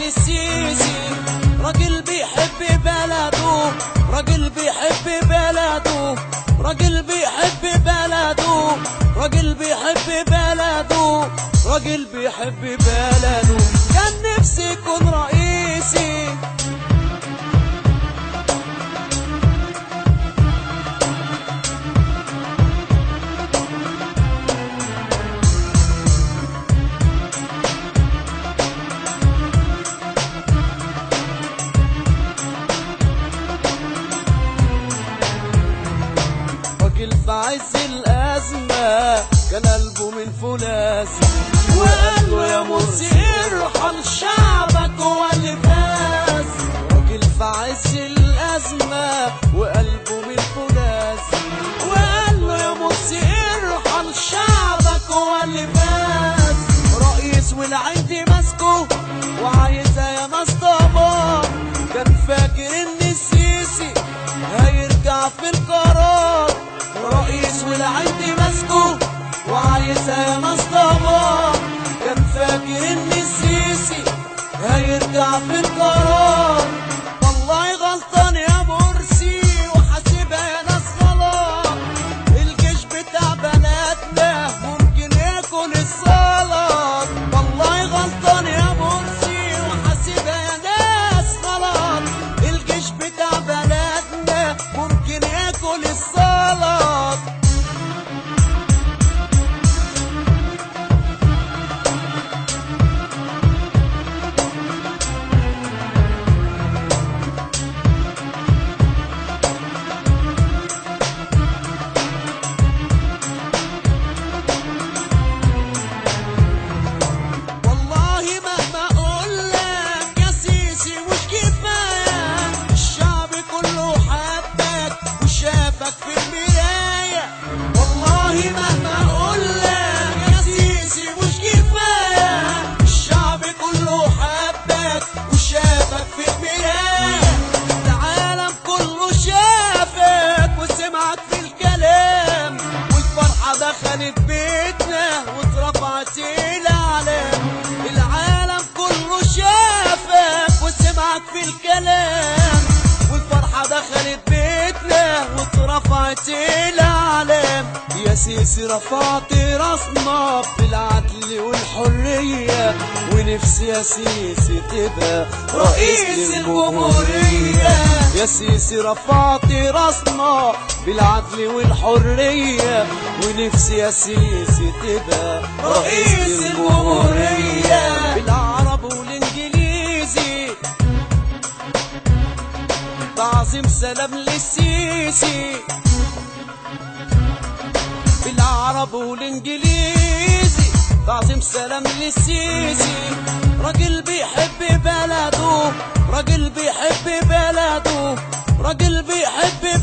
للسيسي، راجل بيحب بلده، راجل بيحب بلده، راجل بيحب بلده، راجل بيحب بلده، راجل بيحب بلده. كان نفسي يكون رئيسي، في عز الأزمة كان قلبه من فولاذ، وقال له يا مرسي ارحم شعبك هو اللي فاز. راجل في عز الأزمة وقلبه من فولاذ، وقال له يا مرسي ارحم شعبك هو اللي فاز. رئيس والعين ماسكه وعايزها يا ناس طبعا، كان فاكر ان السيسي هيرجع في القرار. رئيس والعين ماسكه وعايزها يا ناس طبعا، كان فاكر ان السيسي هيرجع في القرار. والله غلطان يا مرسي وحاسبها يا ناس غلط، الجيش بتاع بلدنا ممكن ياكل السلط. والله غلطان يا مرسي وحاسبها يا ناس غلط، الجيش بتاع بلدنا ممكن ياكل السلط. دخلت بيتنا واترفعت الأعلام، العالم كله شافك وسمعك في الكلام، والفرحة دخلت بيتنا واترفعت الأعلام. يا سيسي رفعت راسنا بالعدل والحرية، ونفسي يا سيسي تبقى رئيس الجمهورية. يا سيسي رفعت راسنا بالعدل والحرية، ونفسي يا سيسي تبقى رئيس الجمهورية. بالعرب والانجليزي تعظيم سلام للسيسي، بالعرب والانجليزي تعظيم سلام للسيسي. راجل بيحب بلده، راجل بيحب بلده، راجل بيحب